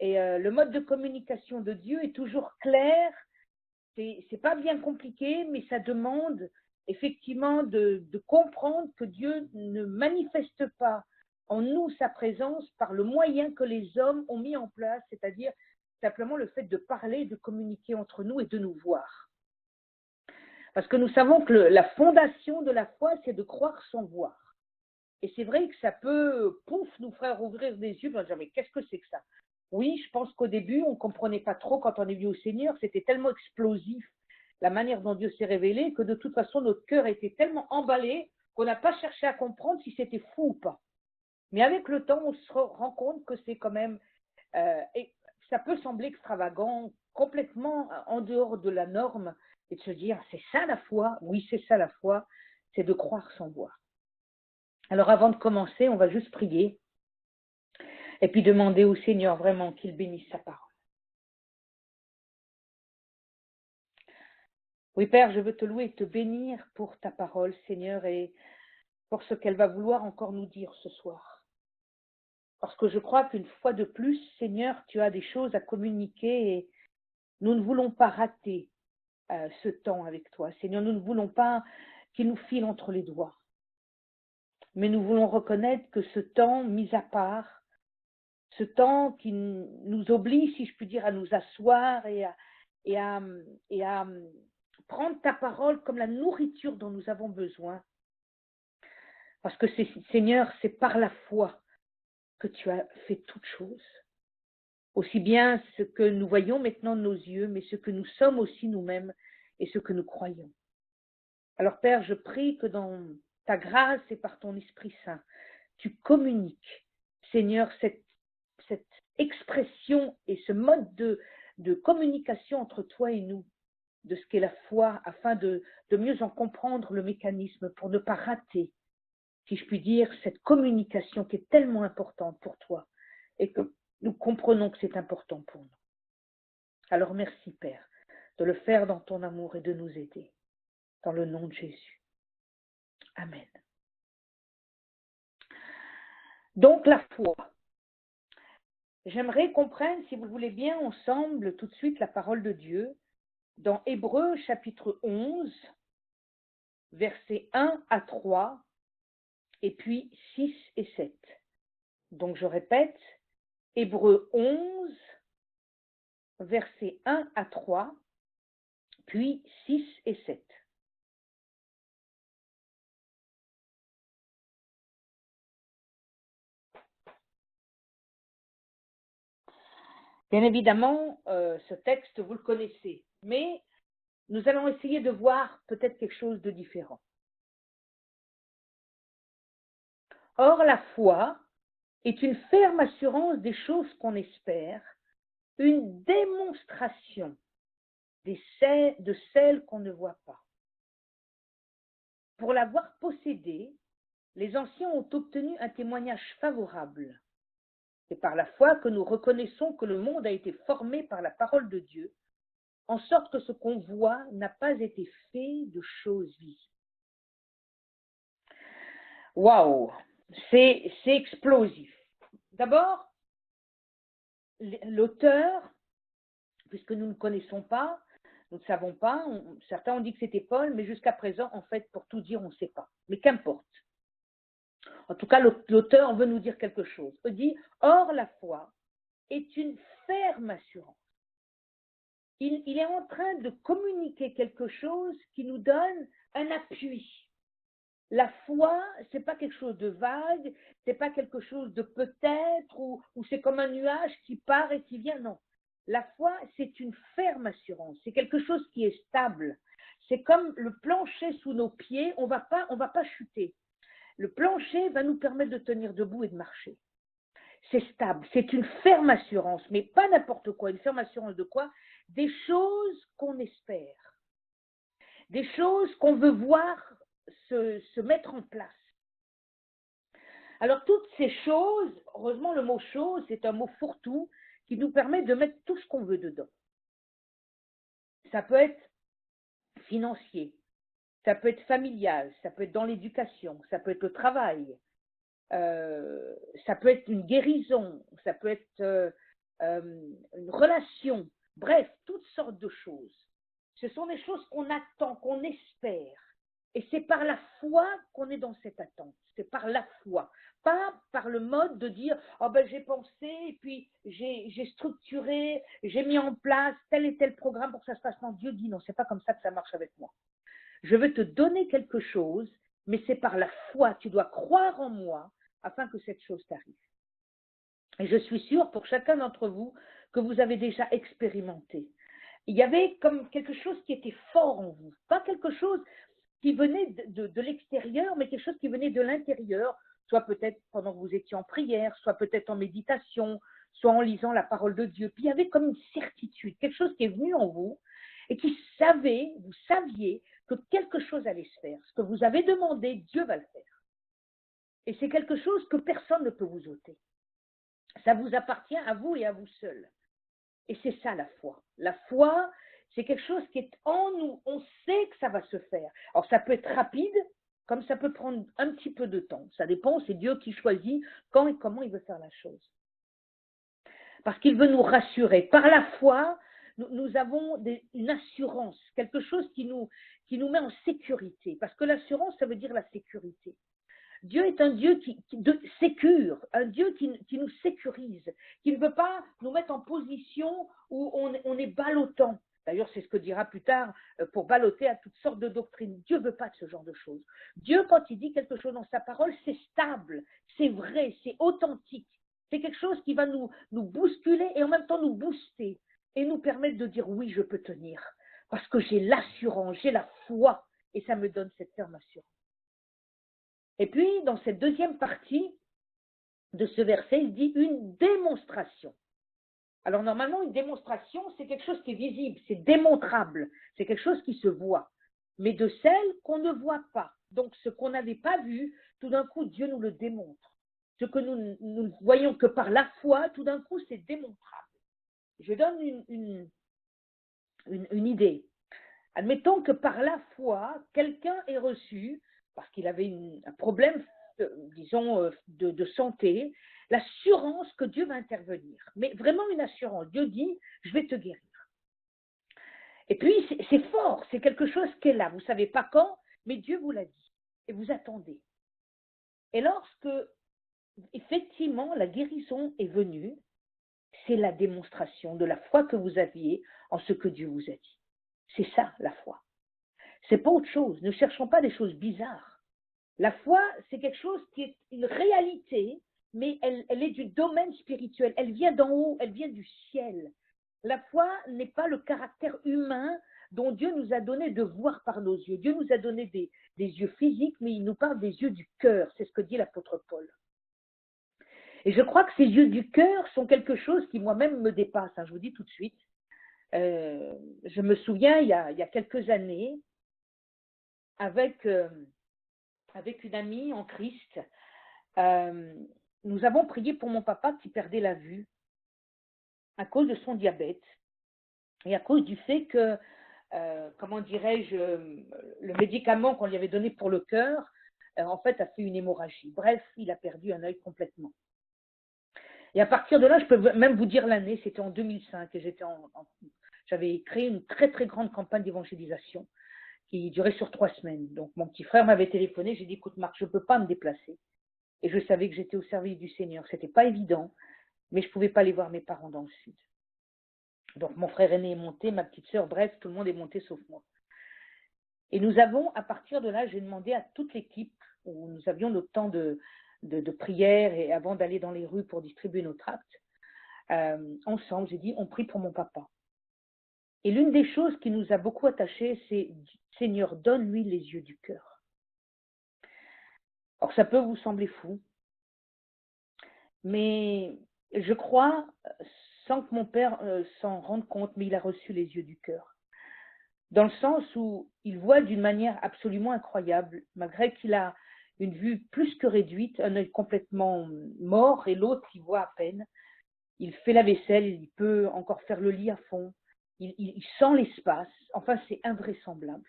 Et le mode de communication de Dieu est toujours clair. C'est pas bien compliqué, mais ça demande effectivement de comprendre que Dieu ne manifeste pas en nous sa présence par le moyen que les hommes ont mis en place, c'est-à-dire simplement le fait de parler, de communiquer entre nous et de nous voir. Parce que nous savons que la fondation de la foi, c'est de croire sans voir. Et c'est vrai que ça peut, pouf, nous faire ouvrir des yeux, et dire, mais qu'est-ce que c'est que ça? Oui, je pense qu'au début, on ne comprenait pas trop quand on est venu au Seigneur, c'était tellement explosif, la manière dont Dieu s'est révélé, que de toute façon, notre cœur était tellement emballé qu'on n'a pas cherché à comprendre si c'était fou ou pas. Mais avec le temps, on se rend compte que c'est quand même, et ça peut sembler extravagant, complètement en dehors de la norme, et de se dire, c'est ça la foi? Oui, c'est ça la foi, c'est de croire sans voir. Alors avant de commencer, on va juste prier et puis demander au Seigneur vraiment qu'il bénisse sa parole. Oui, Père, je veux te louer et te bénir pour ta parole, Seigneur, et pour ce qu'elle va vouloir encore nous dire ce soir. Parce que je crois qu'une fois de plus, Seigneur, tu as des choses à communiquer et nous ne voulons pas rater ce temps avec toi. Seigneur, nous ne voulons pas qu'il nous file entre les doigts. Mais nous voulons reconnaître que ce temps mis à part, ce temps qui nous oblige, si je puis dire, à nous asseoir et à prendre ta parole comme la nourriture dont nous avons besoin. Parce que Seigneur, c'est par la foi que tu as fait toutes choses. Aussi bien ce que nous voyons maintenant de nos yeux, mais ce que nous sommes aussi nous-mêmes et ce que nous croyons. Alors Père, je prie que dans ta grâce et par ton Esprit Saint, tu communiques, Seigneur, cette expression et ce mode de communication entre toi et nous, de ce qu'est la foi, afin de mieux en comprendre le mécanisme, pour ne pas rater, si je puis dire, cette communication qui est tellement importante pour toi et que nous comprenons que c'est important pour nous. Alors merci Père de le faire dans ton amour et de nous aider. Dans le nom de Jésus. Amen. Donc la foi. J'aimerais qu'on prenne, si vous le voulez bien, ensemble tout de suite la parole de Dieu dans Hébreux chapitre 11, versets 1 à 3, et puis 6 et 7. Donc je répète, Hébreux 11, versets 1 à 3, puis 6 et 7. Bien évidemment, ce texte, vous le connaissez, mais nous allons essayer de voir peut-être quelque chose de différent. Or, la foi est une ferme assurance des choses qu'on espère, une démonstration de celles qu'on ne voit pas. Pour l'avoir possédée, les anciens ont obtenu un témoignage favorable. C'est par la foi que nous reconnaissons que le monde a été formé par la parole de Dieu, en sorte que ce qu'on voit n'a pas été fait de choses visibles. Waouh, c'est explosif. D'abord, l'auteur, puisque nous ne connaissons pas, nous ne savons pas, certains ont dit que c'était Paul, mais jusqu'à présent, en fait, pour tout dire, on ne sait pas. Mais qu'importe. En tout cas, l'auteur veut nous dire quelque chose. Il dit, or la foi est une ferme assurance. Il est en train de communiquer quelque chose qui nous donne un appui. La foi, c'est pas quelque chose de vague, c'est pas quelque chose de peut-être, ou c'est comme un nuage qui part et qui vient, non. La foi, c'est une ferme assurance, c'est quelque chose qui est stable. C'est comme le plancher sous nos pieds, on va pas chuter. Le plancher va nous permettre de tenir debout et de marcher. C'est stable, c'est une ferme assurance, mais pas n'importe quoi. Une ferme assurance de quoi? Des choses qu'on espère, des choses qu'on veut voir se mettre en place. Alors toutes ces choses, heureusement le mot chose, c'est un mot fourre-tout qui nous permet de mettre tout ce qu'on veut dedans. Ça peut être financier, ça peut être familial, ça peut être dans l'éducation, ça peut être le travail, ça peut être une guérison, ça peut être une relation, bref, toutes sortes de choses. Ce sont des choses qu'on attend, qu'on espère. Et c'est par la foi qu'on est dans cette attente. C'est par la foi. Pas par le mode de dire oh ben, j'ai pensé et puis j'ai structuré, j'ai mis en place tel et tel programme pour que ça se passe. Non, Dieu dit non, c'est pas comme ça que ça marche avec moi. Je veux te donner quelque chose, mais c'est par la foi. Tu dois croire en moi afin que cette chose t'arrive. Et je suis sûre pour chacun d'entre vous que vous avez déjà expérimenté. Il y avait comme quelque chose qui était fort en vous, pas quelque chose qui venait de l'extérieur, mais quelque chose qui venait de l'intérieur, soit peut-être pendant que vous étiez en prière, soit peut-être en méditation, soit en lisant la parole de Dieu. Puis il y avait comme une certitude, quelque chose qui est venu en vous et qui savait, vous saviez que quelque chose allait se faire. Ce que vous avez demandé, Dieu va le faire. Et c'est quelque chose que personne ne peut vous ôter. Ça vous appartient à vous et à vous seul. Et c'est ça la foi. La foi, c'est quelque chose qui est en nous. On sait que ça va se faire. Alors ça peut être rapide, comme ça peut prendre un petit peu de temps. Ça dépend, c'est Dieu qui choisit quand et comment il veut faire la chose. Parce qu'il veut nous rassurer. Par la foi, nous avons une assurance, quelque chose qui nous met en sécurité. Parce que l'assurance, ça veut dire la sécurité. Dieu est un Dieu qui sécure, un Dieu qui nous sécurise, qui ne veut pas nous mettre en position où on est ballottant. D'ailleurs, c'est ce que dira plus tard pour balloter à toutes sortes de doctrines. Dieu ne veut pas de ce genre de choses. Dieu, quand il dit quelque chose dans sa parole, c'est stable, c'est vrai, c'est authentique. C'est quelque chose qui va nous bousculer et en même temps nous booster et nous permettre de dire oui, je peux tenir. Parce que j'ai l'assurance, j'ai la foi et ça me donne cette ferme assurance. Et puis, dans cette deuxième partie de ce verset, il dit une démonstration. Alors, normalement, une démonstration, c'est quelque chose qui est visible, c'est démontrable, c'est quelque chose qui se voit, mais de celle qu'on ne voit pas. Donc, ce qu'on n'avait pas vu, tout d'un coup, Dieu nous le démontre. Ce que nous ne voyons que par la foi, tout d'un coup, c'est démontrable. Je donne une idée. Admettons que par la foi, quelqu'un ait reçu, parce qu'il avait un problème, disons, de santé, l'assurance que Dieu va intervenir. Mais vraiment une assurance. Dieu dit, je vais te guérir. Et puis, c'est fort, c'est quelque chose qui est là. Vous ne savez pas quand, mais Dieu vous l'a dit. Et vous attendez. Et lorsque, effectivement, la guérison est venue, c'est la démonstration de la foi que vous aviez en ce que Dieu vous a dit. C'est ça, la foi. C'est pas autre chose. Ne cherchons pas des choses bizarres. La foi, c'est quelque chose qui est une réalité, mais elle est du domaine spirituel. Elle vient d'en haut, elle vient du ciel. La foi n'est pas le caractère humain dont Dieu nous a donné de voir par nos yeux. Dieu nous a donné des yeux physiques, mais il nous parle des yeux du cœur. C'est ce que dit l'apôtre Paul. Et je crois que ces yeux du cœur sont quelque chose qui moi-même me dépasse. Je vous dis tout de suite. Je me souviens, il y a quelques années, avec une amie en Christ, nous avons prié pour mon papa qui perdait la vue à cause de son diabète et à cause du fait que, comment dirais-je, le médicament qu'on lui avait donné pour le cœur, en fait, a fait une hémorragie. Bref, il a perdu un œil complètement. Et à partir de là, je peux même vous dire l'année, c'était en 2005, et j'avais créé une très très grande campagne d'évangélisation qui durait sur 3 semaines. Donc mon petit frère m'avait téléphoné, j'ai dit écoute Marc, je ne peux pas me déplacer. Et je savais que j'étais au service du Seigneur. Ce n'était pas évident, mais je ne pouvais pas aller voir mes parents dans le sud. Donc mon frère aîné est monté, ma petite sœur, bref, tout le monde est monté sauf moi. Et nous avons, à partir de là, j'ai demandé à toute l'équipe, où nous avions notre temps de prière et avant d'aller dans les rues pour distribuer nos tracts, ensemble, j'ai dit on prie pour mon papa. Et l'une des choses qui nous a beaucoup attachés, c'est Seigneur, donne-lui les yeux du cœur. Alors ça peut vous sembler fou, mais je crois, sans que mon père s'en rende compte, mais il a reçu les yeux du cœur. Dans le sens où il voit d'une manière absolument incroyable, malgré qu'il a une vue plus que réduite, un œil complètement mort et l'autre il voit à peine. Il fait la vaisselle, il peut encore faire le lit à fond, il sent l'espace, enfin c'est invraisemblable.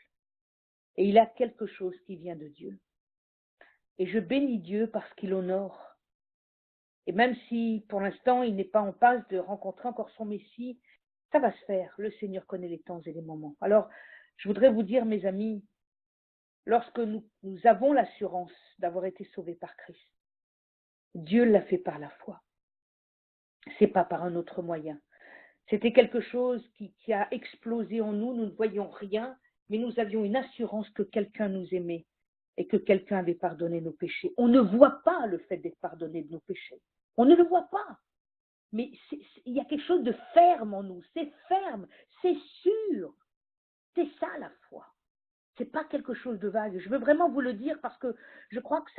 Et il a quelque chose qui vient de Dieu. Et je bénis Dieu parce qu'il honore Et même si pour l'instant il n'est pas en passe de rencontrer encore son Messie, ça va se faire. Le Seigneur connaît les temps et les moments. Alors, je voudrais vous dire, mes amis, lorsque nous avons l'assurance d'avoir été sauvés par Christ, Dieu l'a fait par la foi. C'est pas par un autre moyen. C'était quelque chose qui a explosé en nous, nous ne voyions rien, mais nous avions une assurance que quelqu'un nous aimait et que quelqu'un avait pardonné nos péchés. On ne voit pas le fait d'être pardonné de nos péchés. On ne le voit pas. Mais il y a quelque chose de ferme en nous. C'est ferme, c'est sûr. C'est ça la foi. Ce n'est pas quelque chose de vague. Je veux vraiment vous le dire parce que je crois que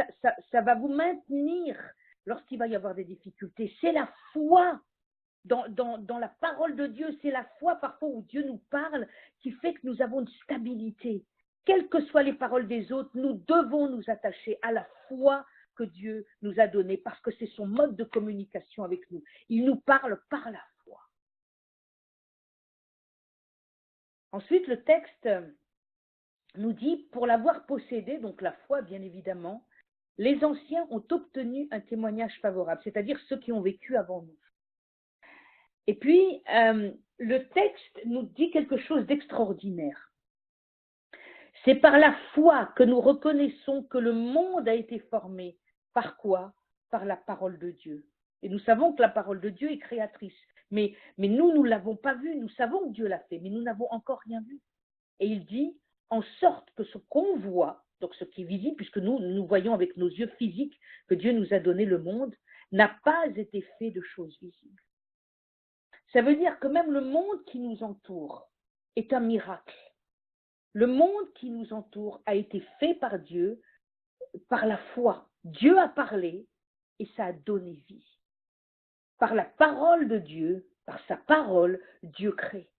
ça va vous maintenir lorsqu'il va y avoir des difficultés. C'est la foi. Dans la parole de Dieu, c'est la foi parfois où Dieu nous parle qui fait que nous avons une stabilité. Quelles que soient les paroles des autres, nous devons nous attacher à la foi que Dieu nous a donnée parce que c'est son mode de communication avec nous. Il nous parle par la foi. Ensuite, le texte nous dit, pour l'avoir possédé, donc la foi bien évidemment, les anciens ont obtenu un témoignage favorable, c'est-à-dire ceux qui ont vécu avant nous. Et puis, le texte nous dit quelque chose d'extraordinaire. C'est par la foi que nous reconnaissons que le monde a été formé. Par quoi? Par la parole de Dieu. Et nous savons que la parole de Dieu est créatrice. Mais nous ne l'avons pas vue. Nous savons que Dieu l'a fait, mais nous n'avons encore rien vu. Et il dit, en sorte que ce qu'on voit, donc ce qui est visible, puisque nous voyons avec nos yeux physiques que Dieu nous a donné le monde, n'a pas été fait de choses visibles. Ça veut dire que même le monde qui nous entoure est un miracle. Le monde qui nous entoure a été fait par Dieu, par la foi. Dieu a parlé et ça a donné vie. Par la parole de Dieu, par sa parole, Dieu crée.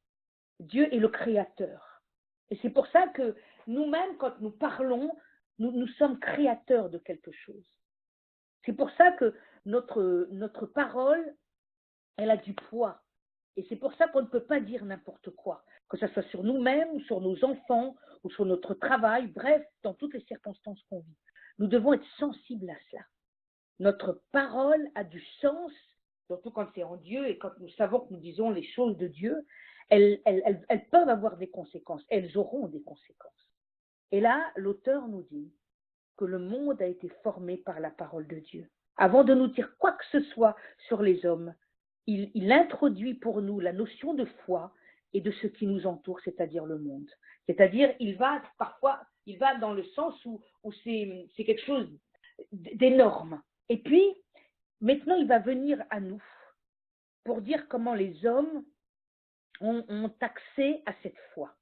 Dieu est le créateur. Et c'est pour ça que nous-mêmes, quand nous parlons, nous sommes créateurs de quelque chose. C'est pour ça que notre parole, elle a du poids. Et c'est pour ça qu'on ne peut pas dire n'importe quoi, que ce soit sur nous-mêmes, ou sur nos enfants, ou sur notre travail, bref, dans toutes les circonstances qu'on vit. Nous devons être sensibles à cela. Notre parole a du sens, surtout quand c'est en Dieu et quand nous savons que nous disons les choses de Dieu, elles peuvent avoir des conséquences, elles auront des conséquences. Et là, l'auteur nous dit que le monde a été formé par la parole de Dieu. Avant de nous dire quoi que ce soit sur les hommes, il introduit pour nous la notion de foi et de ce qui nous entoure, c'est-à-dire le monde. C'est-à-dire, il va dans le sens où c'est quelque chose d'énorme. Et puis, maintenant, il va venir à nous pour dire comment les hommes ont accès à cette foi.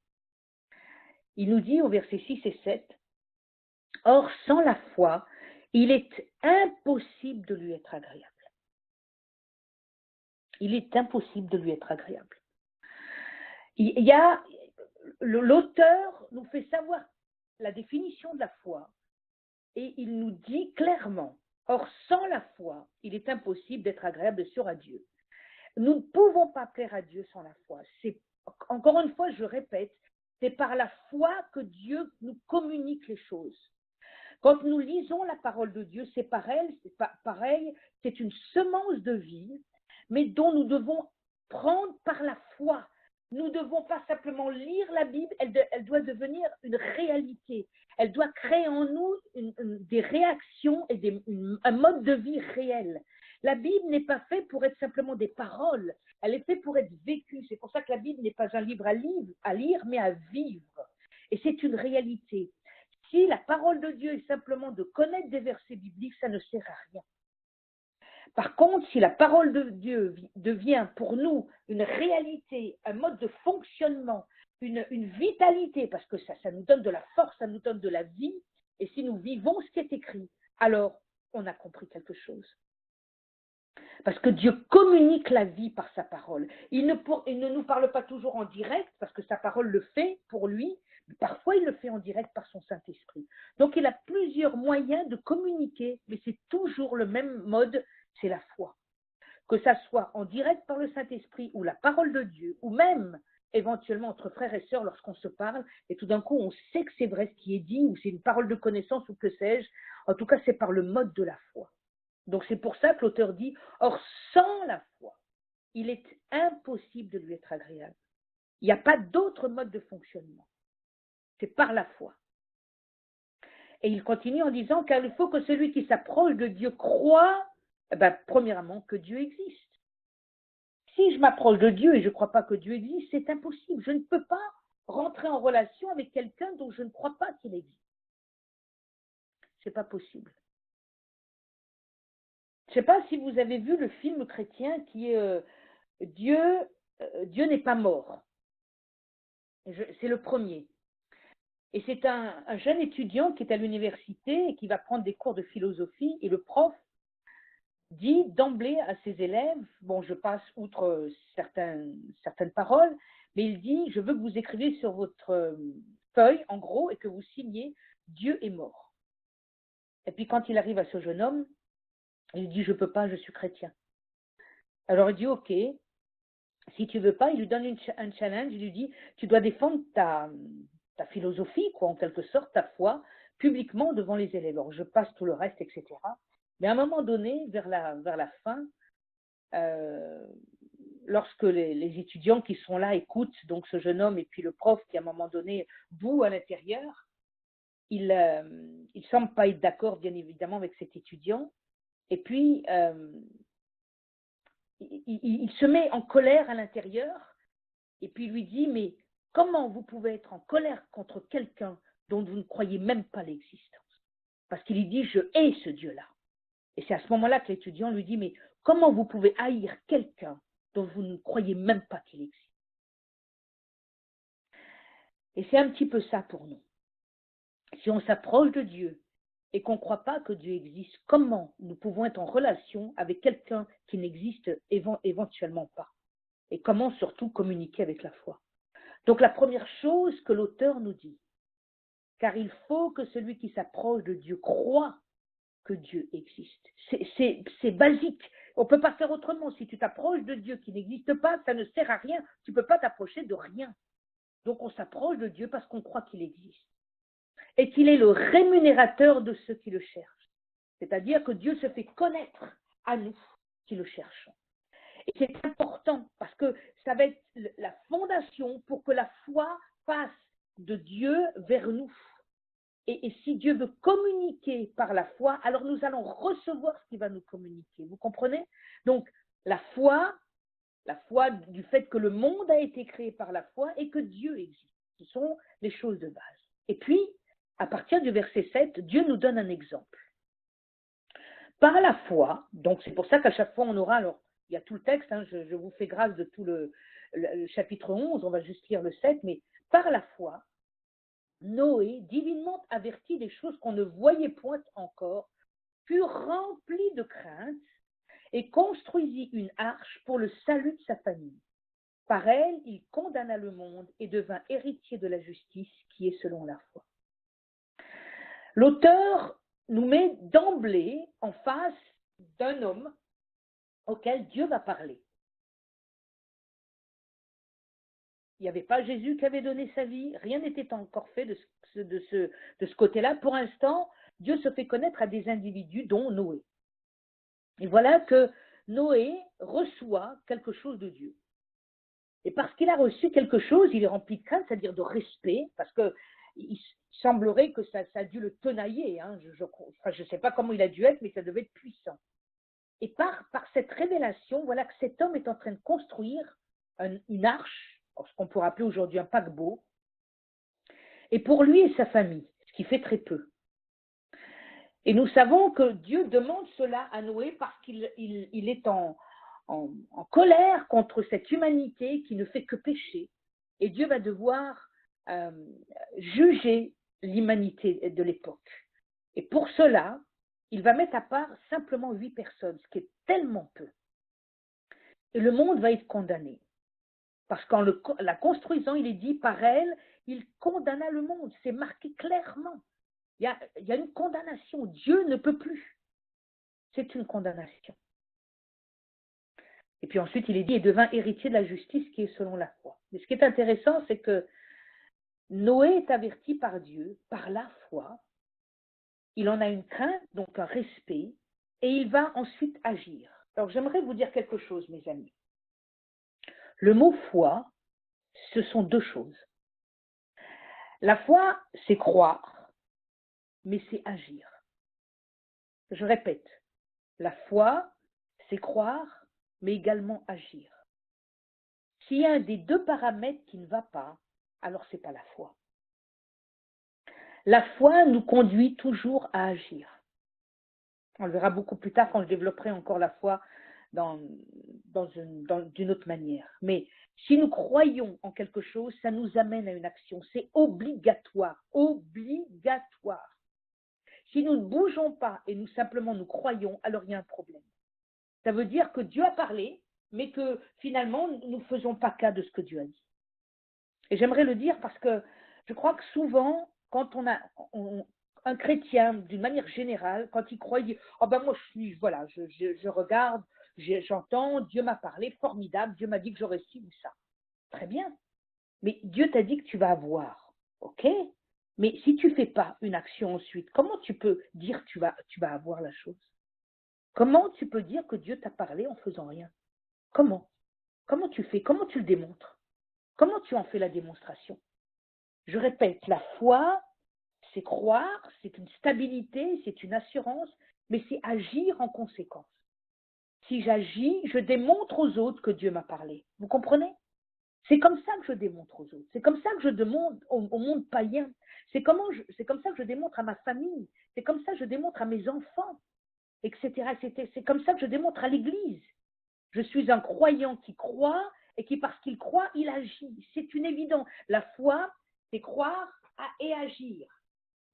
Il nous dit au verset 6 et 7, « Or, sans la foi, il est impossible de lui être agréable. » Il est impossible de lui être agréable. L'auteur nous fait savoir la définition de la foi et il nous dit clairement, or sans la foi, il est impossible d'être agréable sur à Dieu. Nous ne pouvons pas plaire à Dieu sans la foi. Encore une fois, je répète, c'est par la foi que Dieu nous communique les choses. Quand nous lisons la parole de Dieu, c'est pareil, c'est une semence de vie, mais dont nous devons prendre par la foi. Nous ne devons pas simplement lire la Bible, elle doit devenir une réalité. Elle doit créer en nous des réactions et un mode de vie réel. La Bible n'est pas faite pour être simplement des paroles, elle est faite pour être vécue. C'est pour ça que la Bible n'est pas un livre à lire, mais à vivre. Et c'est une réalité. Si la parole de Dieu est simplement de connaître des versets bibliques, ça ne sert à rien. Par contre, si la parole de Dieu devient pour nous une réalité, un mode de fonctionnement, une vitalité, parce que ça nous donne de la force, ça nous donne de la vie, et si nous vivons ce qui est écrit, alors on a compris quelque chose. Parce que Dieu communique la vie par sa parole. Il ne nous parle pas toujours en direct, parce que sa parole le fait pour lui, mais parfois il le fait en direct par son Saint-Esprit. Donc il a plusieurs moyens de communiquer, mais c'est toujours le même mode, c'est la foi. Que ça soit en direct par le Saint-Esprit ou la parole de Dieu, ou même éventuellement entre frères et sœurs lorsqu'on se parle, et tout d'un coup on sait que c'est vrai ce qui est dit, ou c'est une parole de connaissance, ou que sais-je. En tout cas, c'est par le mode de la foi. Donc c'est pour ça que l'auteur dit, or sans la foi, il est impossible de lui être agréable. Il n'y a pas d'autre mode de fonctionnement. C'est par la foi. Et il continue en disant, car il faut que celui qui s'approche de Dieu croit, premièrement, que Dieu existe. Si je m'approche de Dieu et je ne crois pas que Dieu existe, c'est impossible. Je ne peux pas rentrer en relation avec quelqu'un dont je ne crois pas qu'il existe. Ce n'est pas possible. Je ne sais pas si vous avez vu le film chrétien qui est Dieu n'est pas mort. C'est le premier. Et c'est un jeune étudiant qui est à l'université et qui va prendre des cours de philosophie, et le prof dit d'emblée à ses élèves, bon, je passe outre certaines paroles, mais il dit, je veux que vous écriviez sur votre feuille, en gros, et que vous signiez « Dieu est mort ». Et puis quand il arrive à ce jeune homme, il dit « Je ne peux pas, je suis chrétien ». Alors il dit « Ok ». Si tu ne veux pas, il lui donne un challenge, il lui dit « Tu dois défendre ta philosophie, quoi, en quelque sorte, ta foi, publiquement devant les élèves. » Alors je passe tout le reste, etc. Mais à un moment donné, vers la fin, lorsque les étudiants qui sont là écoutent donc ce jeune homme et puis le prof qui à un moment donné bout à l'intérieur, il ne semble pas être d'accord bien évidemment avec cet étudiant, et puis il se met en colère à l'intérieur, et puis il lui dit, mais comment vous pouvez être en colère contre quelqu'un dont vous ne croyez même pas l'existence? Parce qu'il lui dit, je hais ce Dieu-là. Et c'est à ce moment-là que l'étudiant lui dit, mais comment vous pouvez haïr quelqu'un dont vous ne croyez même pas qu'il existe? Et c'est un petit peu ça pour nous. Si on s'approche de Dieu et qu'on ne croit pas que Dieu existe, comment nous pouvons être en relation avec quelqu'un qui n'existe éventuellement pas? Et comment surtout communiquer avec la foi? Donc la première chose que l'auteur nous dit, car il faut que celui qui s'approche de Dieu croit que Dieu existe. C'est basique. On ne peut pas faire autrement. Si tu t'approches de Dieu qui n'existe pas, ça ne sert à rien. Tu ne peux pas t'approcher de rien. Donc on s'approche de Dieu parce qu'on croit qu'il existe. Et qu'il est le rémunérateur de ceux qui le cherchent. C'est-à-dire que Dieu se fait connaître à nous qui le cherchons. Et c'est important parce que ça va être la fondation pour que la foi passe de Dieu vers nous. Et si Dieu veut communiquer par la foi, alors nous allons recevoir ce qu'il va nous communiquer. Vous comprenez? Donc, la foi du fait que le monde a été créé par la foi et que Dieu existe. Ce sont les choses de base. Et puis, à partir du verset 7, Dieu nous donne un exemple. Par la foi, donc c'est pour ça qu'à chaque fois on aura, alors il y a tout le texte, hein, je vous fais grâce de tout le chapitre 11, on va juste lire le 7, mais par la foi, Noé, divinement averti des choses qu'on ne voyait point encore, fut rempli de crainte et construisit une arche pour le salut de sa famille. Par elle, il condamna le monde et devint héritier de la justice qui est selon la foi. L'auteur nous met d'emblée en face d'un homme auquel Dieu va parler. Il n'y avait pas Jésus qui avait donné sa vie, rien n'était encore fait de ce côté-là. Pour l'instant, Dieu se fait connaître à des individus, dont Noé. Et voilà que Noé reçoit quelque chose de Dieu. Et parce qu'il a reçu quelque chose, il est rempli de crainte, c'est-à-dire de respect, parce qu'il semblerait que ça a dû le tenailler. Hein. Je ne sais pas comment il a dû être, mais ça devait être puissant. Et par cette révélation, voilà que cet homme est en train de construire une arche, ce qu'on pourrait appeler aujourd'hui un paquebot, et pour lui et sa famille, ce qui fait très peu. Et nous savons que Dieu demande cela à Noé parce qu'il est en colère contre cette humanité qui ne fait que pécher. Et Dieu va devoir juger l'humanité de l'époque. Et pour cela, il va mettre à part simplement 8 personnes, ce qui est tellement peu. Et le monde va être condamné. Parce qu'en la construisant, il est dit, par elle, il condamna le monde. C'est marqué clairement. Il y a une condamnation. Dieu ne peut plus. C'est une condamnation. Et puis ensuite, il est dit, il devint héritier de la justice qui est selon la foi. Mais ce qui est intéressant, c'est que Noé est averti par Dieu, par la foi. Il en a une crainte, donc un respect. et il va ensuite agir. Alors j'aimerais vous dire quelque chose, mes amis. Le mot foi, ce sont deux choses. La foi, c'est croire, mais c'est agir. Je répète, la foi, c'est croire, mais également agir. S'il y a un des deux paramètres qui ne va pas, alors ce n'est pas la foi. La foi nous conduit toujours à agir. On le verra beaucoup plus tard quand je développerai encore la foi d'une autre manière. Mais si nous croyons en quelque chose, ça nous amène à une action. C'est obligatoire, obligatoire. Si nous ne bougeons pas et simplement nous croyons, alors il y a un problème. Ça veut dire que Dieu a parlé, mais que finalement, nous ne faisons pas cas de ce que Dieu a dit. Et j'aimerais le dire parce que je crois que souvent, quand un chrétien, d'une manière générale, quand il croit, il dit « Oh ben moi, je regarde, j'entends, Dieu m'a parlé, formidable, Dieu m'a dit que j'aurais ci ou ça. » Très bien. Mais Dieu t'a dit que tu vas avoir. OK? Mais si tu ne fais pas une action ensuite, comment tu peux dire que tu vas avoir la chose? Comment tu peux dire que Dieu t'a parlé en faisant rien? Comment? Comment tu fais? Comment tu le démontres? Comment tu en fais la démonstration? Je répète, la foi, c'est croire, c'est une stabilité, c'est une assurance, mais c'est agir en conséquence. Si j'agis, je démontre aux autres que Dieu m'a parlé. Vous comprenez? C'est comme ça que je démontre aux autres. C'est comme ça que je demande au monde païen. C'est comme ça que je démontre à ma famille. C'est comme ça que je démontre à mes enfants, etc. C'est comme ça que je démontre à l'Église. Je suis un croyant qui croit et qui, parce qu'il croit, il agit. C'est une évidence. La foi, c'est croire et agir.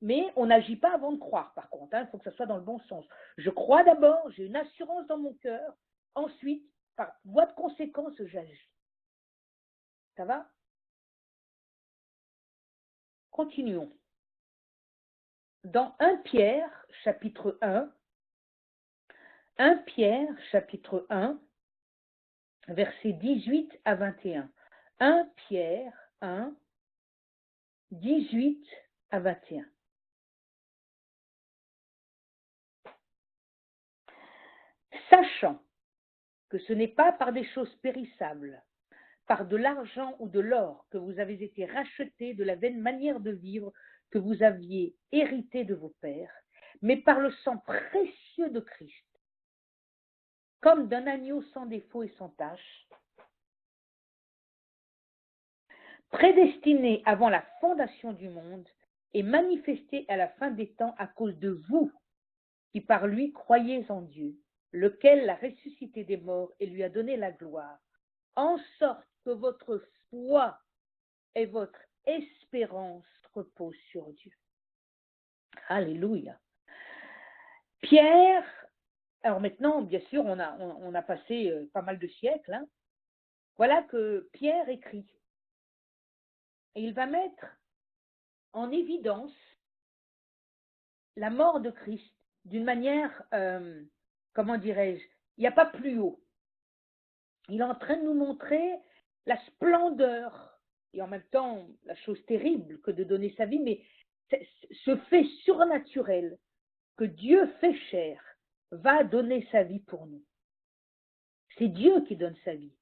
Mais on n'agit pas avant de croire, par contre. Il faut que ça soit dans le bon sens. Je crois d'abord, j'ai une assurance dans mon cœur. Ensuite, par voie de conséquence, j'agis. Ça va? Continuons. Dans 1 Pierre, chapitre 1, 1 Pierre, chapitre 1, versets 18 à 21. 1 Pierre 1, 18 à 21. Sachant que ce n'est pas par des choses périssables, par de l'argent ou de l'or que vous avez été rachetés de la vaine manière de vivre que vous aviez hérité de vos pères, mais par le sang précieux de Christ, comme d'un agneau sans défaut et sans tache, prédestiné avant la fondation du monde et manifesté à la fin des temps à cause de vous, qui par lui croyez en Dieu, lequel l'a ressuscité des morts et lui a donné la gloire, en sorte que votre foi et votre espérance reposent sur Dieu. Alléluia. Pierre, alors maintenant, bien sûr, on a passé pas mal de siècles. Hein. Voilà que Pierre écrit. Et il va mettre en évidence la mort de Christ d'une manière, comment dirais-je, il n'y a pas plus haut. Il est en train de nous montrer la splendeur et en même temps la chose terrible que de donner sa vie, mais ce fait surnaturel que Dieu fait chair va donner sa vie pour nous. C'est Dieu qui donne sa vie,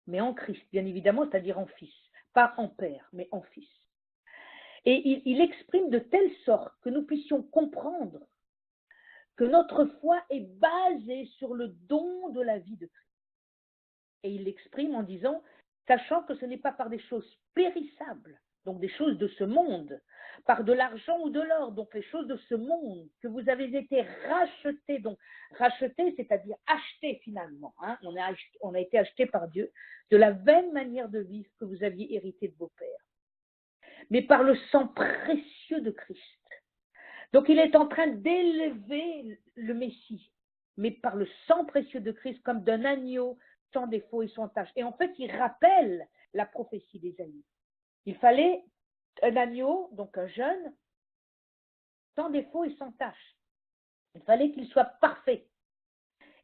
mais en Christ, bien évidemment, c'est-à-dire en Fils, pas en Père, mais en Fils. Et il exprime de telle sorte que nous puissions comprendre que notre foi est basée sur le don de la vie de Christ. Et il l'exprime en disant, sachant que ce n'est pas par des choses périssables, donc des choses de ce monde, par de l'argent ou de l'or, donc les choses de ce monde, que vous avez été rachetés, donc rachetés, c'est-à-dire achetés finalement, hein, on a été achetés par Dieu, de la vaine manière de vivre que vous aviez hérité de vos pères, mais par le sang précieux de Christ. Donc il est en train d'élever le Messie, mais par le sang précieux de Christ, comme d'un agneau sans défaut et sans tache. Et en fait, il rappelle la prophétie d'Ésaïe. Il fallait un agneau, donc un jeune, sans défaut et sans tache. Il fallait qu'il soit parfait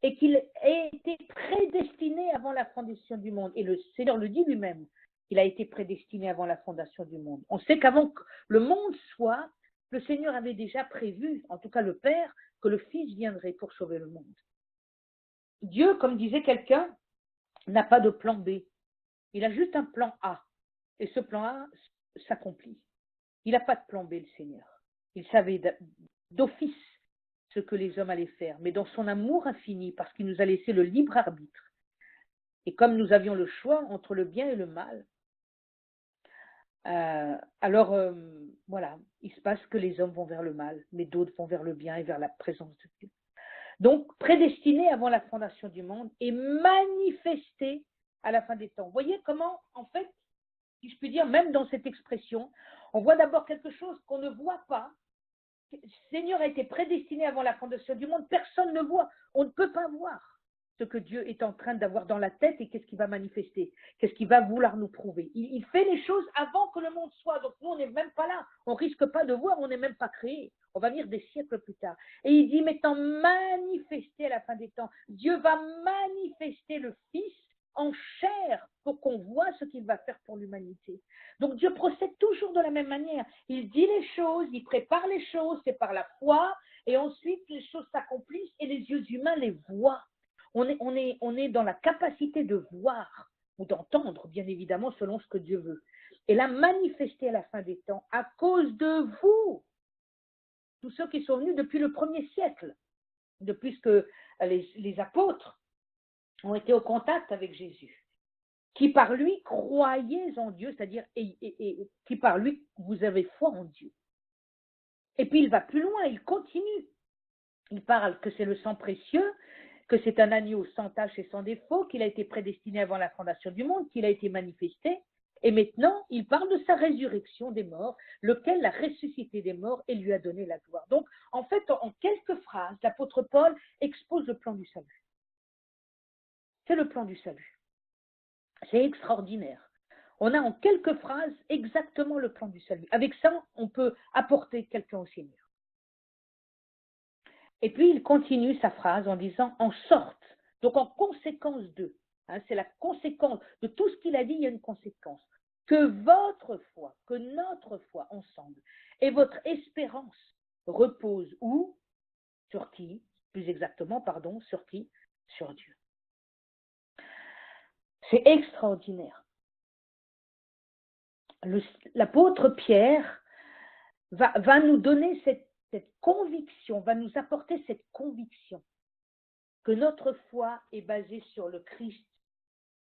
et qu'il ait été prédestiné avant la fondation du monde. Et le Seigneur le dit lui-même, qu'il a été prédestiné avant la fondation du monde. On sait qu'avant que le monde soit, le Seigneur avait déjà prévu, en tout cas le Père, que le Fils viendrait pour sauver le monde. Dieu, comme disait quelqu'un, n'a pas de plan B. Il a juste un plan A. Et ce plan A s'accomplit. Il n'a pas de plan B, le Seigneur. Il savait d'office ce que les hommes allaient faire, mais dans son amour infini, parce qu'il nous a laissé le libre arbitre. Et comme nous avions le choix entre le bien et le mal, voilà, il se passe que les hommes vont vers le mal, mais d'autres vont vers le bien et vers la présence de Dieu. Donc, prédestiné avant la fondation du monde et manifesté à la fin des temps. Vous voyez comment, en fait, si je puis dire, même dans cette expression, on voit d'abord quelque chose qu'on ne voit pas. Le Seigneur a été prédestiné avant la fondation du monde, personne ne voit, on ne peut pas voir ce que Dieu est en train d'avoir dans la tête et qu'est-ce qu'il va manifester, qu'est-ce qu'il va vouloir nous prouver. Il fait les choses avant que le monde soit, donc nous on n'est même pas là, on ne risque pas de voir, on n'est même pas créé, on va venir des siècles plus tard. Et il dit, m'étant manifesté à la fin des temps, Dieu va manifester le Fils en chair pour qu'on voit ce qu'il va faire pour l'humanité. Donc Dieu procède toujours de la même manière. Il dit les choses, il prépare les choses, c'est par la foi, et ensuite les choses s'accomplissent et les yeux humains les voient. On est dans la capacité de voir ou d'entendre, bien évidemment, selon ce que Dieu veut. Et la manifester à la fin des temps à cause de vous, tous ceux qui sont venus depuis le 1er siècle, depuis que les apôtres ont été au contact avec Jésus, qui par lui croyez en Dieu, c'est-à-dire et qui par lui vous avez foi en Dieu. Et puis il va plus loin, il continue. Il parle que c'est le sang précieux, que c'est un agneau sans tache et sans défaut, qu'il a été prédestiné avant la fondation du monde, qu'il a été manifesté. Et maintenant, il parle de sa résurrection des morts, lequel l'a ressuscité des morts et lui a donné la gloire. Donc, en fait, en quelques phrases, l'apôtre Paul expose le plan du salut. C'est le plan du salut. C'est extraordinaire. On a en quelques phrases exactement le plan du salut. Avec ça, on peut apporter quelqu'un au Seigneur. Et puis, il continue sa phrase en disant « en sorte ». Donc, en conséquence de. C'est la conséquence de tout ce qu'il a dit, il y a une conséquence. Que votre foi, que notre foi ensemble, et votre espérance repose où? Sur qui? Plus exactement, pardon, sur qui? Sur Dieu. C'est extraordinaire. L'apôtre Pierre va nous donner cette conviction, va nous apporter cette conviction que notre foi est basée sur le Christ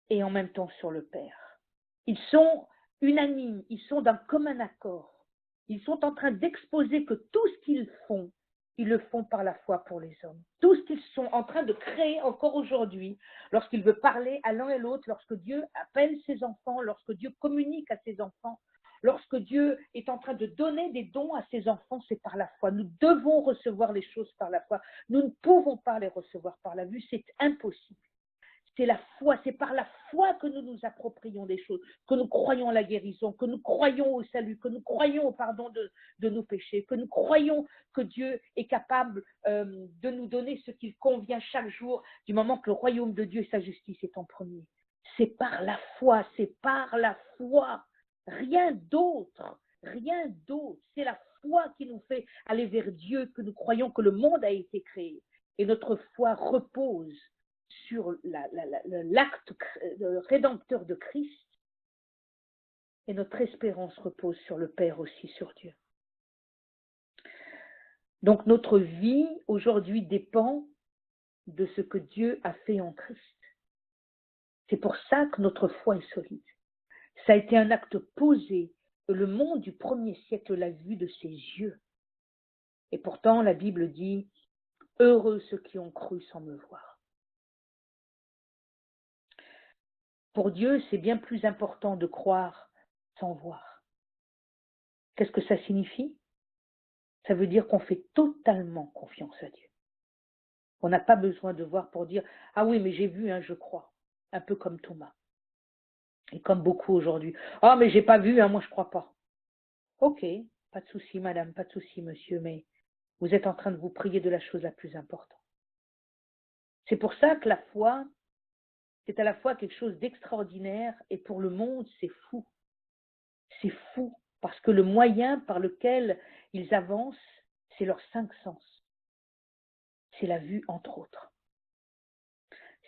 et en même temps sur le Père. Ils sont unanimes, ils sont d'un commun accord. Ils sont en train d'exposer que tout ce qu'ils font, ils le font par la foi pour les hommes. Tout ce qu'ils sont en train de créer encore aujourd'hui, lorsqu'il veut parler à l'un et l'autre, lorsque Dieu appelle ses enfants, lorsque Dieu communique à ses enfants, lorsque Dieu est en train de donner des dons à ses enfants, c'est par la foi. Nous devons recevoir les choses par la foi. Nous ne pouvons pas les recevoir par la vue, c'est impossible. C'est la foi, c'est par la foi que nous nous approprions des choses, que nous croyons à la guérison, que nous croyons au salut, que nous croyons au pardon de nos péchés, que nous croyons que Dieu est capable de nous donner ce qu'il convient chaque jour, du moment que le royaume de Dieu et sa justice est en premier. C'est par la foi, c'est par la foi. Rien d'autre, rien d'autre. C'est la foi qui nous fait aller vers Dieu, que nous croyons que le monde a été créé. Et notre foi repose sur l'acte rédempteur de Christ. Et notre espérance repose sur le Père aussi, sur Dieu. Donc notre vie aujourd'hui dépend de ce que Dieu a fait en Christ. C'est pour ça que notre foi est solide. Ça a été un acte posé. Le monde du 1er siècle l'a vu de ses yeux. Et pourtant, la Bible dit « Heureux ceux qui ont cru sans me voir ». Pour Dieu, c'est bien plus important de croire sans voir. Qu'est-ce que ça signifie? Ça veut dire qu'on fait totalement confiance à Dieu. On n'a pas besoin de voir pour dire « Ah oui, mais j'ai vu, je crois ». Un peu comme Thomas. Et comme beaucoup aujourd'hui. « Ah, mais j'ai pas vu, moi je crois pas ». Ok, pas de souci madame, pas de souci monsieur, mais vous êtes en train de vous prier de la chose la plus importante. C'est pour ça que la foi, c'est à la fois quelque chose d'extraordinaire et pour le monde, c'est fou. C'est fou parce que le moyen par lequel ils avancent, c'est leurs 5 sens. c'est la vue entre autres.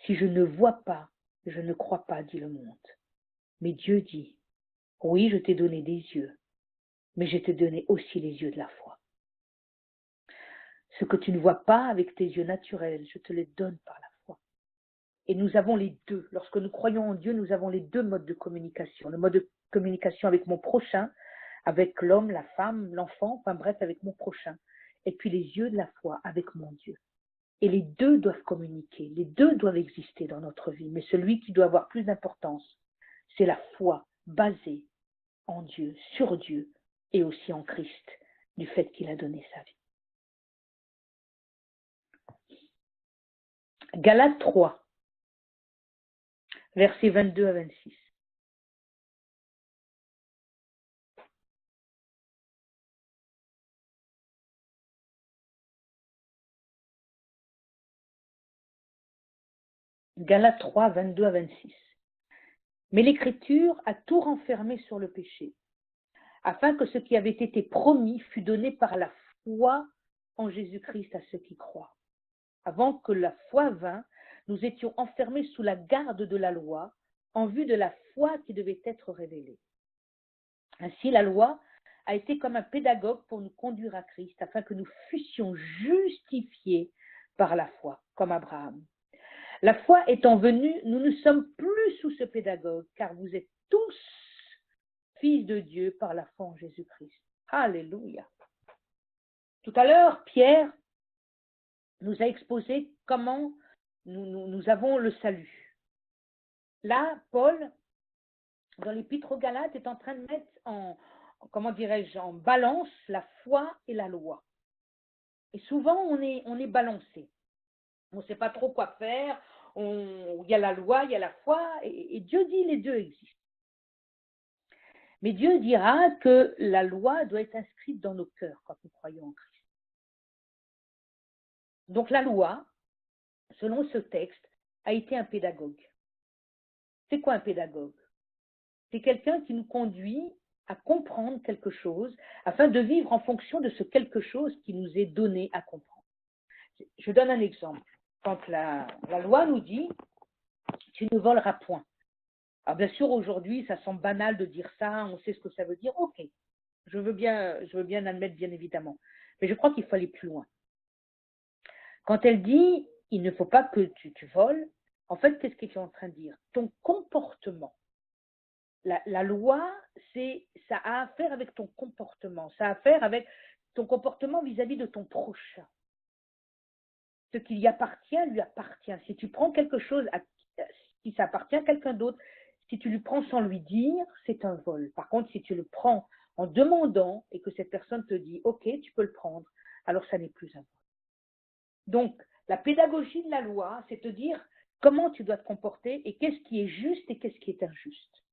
Si je ne vois pas, je ne crois pas, dit le monde. Mais Dieu dit, oui, je t'ai donné des yeux, mais je t'ai donné aussi les yeux de la foi. Ce que tu ne vois pas avec tes yeux naturels, je te les donne par la foi. Et nous avons les deux. Lorsque nous croyons en Dieu, nous avons les deux modes de communication. Le mode de communication avec mon prochain, avec l'homme, la femme, l'enfant, enfin bref, avec mon prochain. Et puis les yeux de la foi avec mon Dieu. Et les deux doivent communiquer, les deux doivent exister dans notre vie. Mais celui qui doit avoir plus d'importance, c'est la foi basée en Dieu, sur Dieu et aussi en Christ, du fait qu'il a donné sa vie. Galates 3, versets 22 à 26. Galates 3, 22 à 26. Mais l'Écriture a tout renfermé sur le péché, afin que ce qui avait été promis fût donné par la foi en Jésus-Christ à ceux qui croient. Avant que la foi vînt, nous étions enfermés sous la garde de la loi, en vue de la foi qui devait être révélée. Ainsi, la loi a été comme un pédagogue pour nous conduire à Christ, afin que nous fussions justifiés par la foi, comme Abraham. La foi étant venue, nous ne sommes plus sous ce pédagogue, car vous êtes tous fils de Dieu par la foi en Jésus-Christ. Alléluia. Tout à l'heure, Pierre nous a exposé comment nous avons le salut. Là, Paul, dans l'Épître aux Galates, est en train de mettre en balance la foi et la loi. Et souvent, on est balancé. On ne sait pas trop quoi faire. Il y a la loi, il y a la foi, et Dieu dit les deux existent. Mais Dieu dira que la loi doit être inscrite dans nos cœurs quand nous croyons en Christ. Donc la loi, selon ce texte, a été un pédagogue. C'est quoi un pédagogue? C'est quelqu'un qui nous conduit à comprendre quelque chose afin de vivre en fonction de ce quelque chose qui nous est donné à comprendre. Je donne un exemple. Quand la loi nous dit « tu ne voleras point », alors bien sûr aujourd'hui ça semble banal de dire ça, on sait ce que ça veut dire, ok, je veux bien admettre bien évidemment, mais je crois qu'il faut aller plus loin. Quand elle dit « il ne faut pas que tu voles », en fait qu'est-ce qu'elle est en train de dire? Ton comportement. La loi, ça a à faire avec ton comportement, ça a à faire avec ton comportement vis-à-vis de ton prochain. Ce qui lui appartient. Si tu prends quelque chose si ça appartient à quelqu'un d'autre, si tu lui prends sans lui dire, c'est un vol. Par contre, si tu le prends en demandant et que cette personne te dit « ok, tu peux le prendre », alors ça n'est plus un vol. Donc, la pédagogie de la loi, c'est te dire comment tu dois te comporter et qu'est-ce qui est juste et qu'est-ce qui est injuste.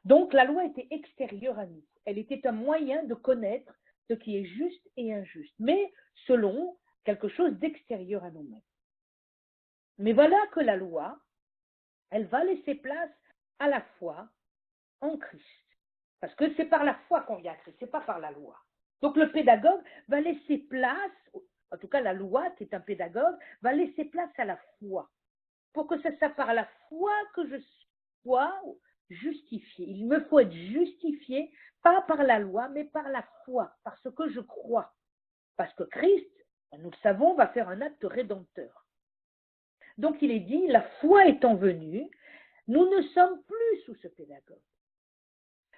Donc, la loi était extérieure à nous. Elle était un moyen de connaître ce qui est juste et injuste, mais selon quelque chose d'extérieur à nous-mêmes. Mais voilà que la loi, elle va laisser place à la foi en Christ. Parce que c'est par la foi qu'on vient à Christ, ce n'est pas par la loi. Donc, le pédagogue va laisser place, en tout cas la loi qui est un pédagogue, va laisser place à la foi. Pour que ce soit par la foi que je sois justifié. Il me faut être justifié, pas par la loi, mais par la foi, par ce que je crois. Parce que Christ, nous le savons, va faire un acte rédempteur. Donc il est dit, la foi étant venue, nous ne sommes plus sous ce pédagogue.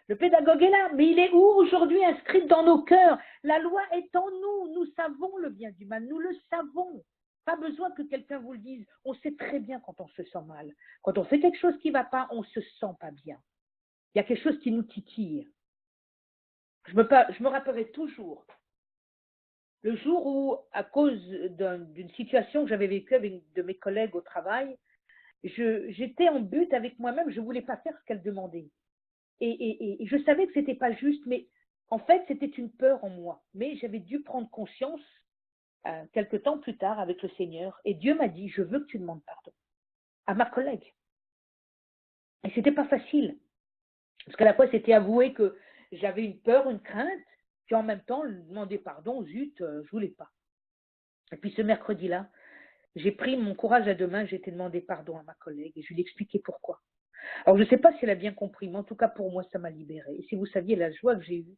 Le pédagogue est là, mais il est où aujourd'hui inscrit dans nos cœurs? La loi est en nous, nous savons le bien du mal, nous le savons. Pas besoin que quelqu'un vous le dise. On sait très bien quand on se sent mal. Quand on fait quelque chose qui ne va pas, on ne se sent pas bien. Il y a quelque chose qui nous titille. Je me rappellerai toujours le jour où, à cause d'une situation que j'avais vécue avec de mes collègues au travail, j'étais en but avec moi-même, je ne voulais pas faire ce qu'elle demandait. Et je savais que ce n'était pas juste, mais en fait, c'était une peur en moi. Mais j'avais dû prendre conscience quelque temps plus tard avec le Seigneur, et Dieu m'a dit, je veux que tu demandes pardon à ma collègue. Et ce n'était pas facile, parce qu'à la fois, c'était avouer que j'avais une peur, une crainte, puis en même temps, demander pardon, zut, je ne voulais pas. Et puis ce mercredi-là, j'ai pris mon courage à deux mains, j'ai été demander pardon à ma collègue et je lui ai expliqué pourquoi. Alors, je ne sais pas si elle a bien compris, mais en tout cas, pour moi, ça m'a libérée. Et si vous saviez la joie que j'ai eue,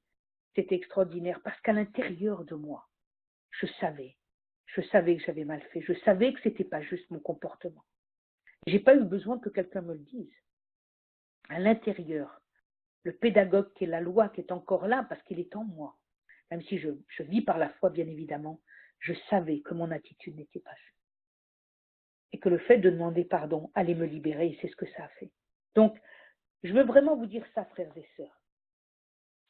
c'était extraordinaire parce qu'à l'intérieur de moi, je savais que j'avais mal fait, je savais que ce n'était pas juste mon comportement. Je n'ai pas eu besoin que quelqu'un me le dise. À l'intérieur, le pédagogue qui est la loi, qui est encore là parce qu'il est en moi, même si je vis par la foi, bien évidemment, je savais que mon attitude n'était pas juste. Et que le fait de demander pardon allait me libérer, et c'est ce que ça a fait. Donc, je veux vraiment vous dire ça, frères et sœurs.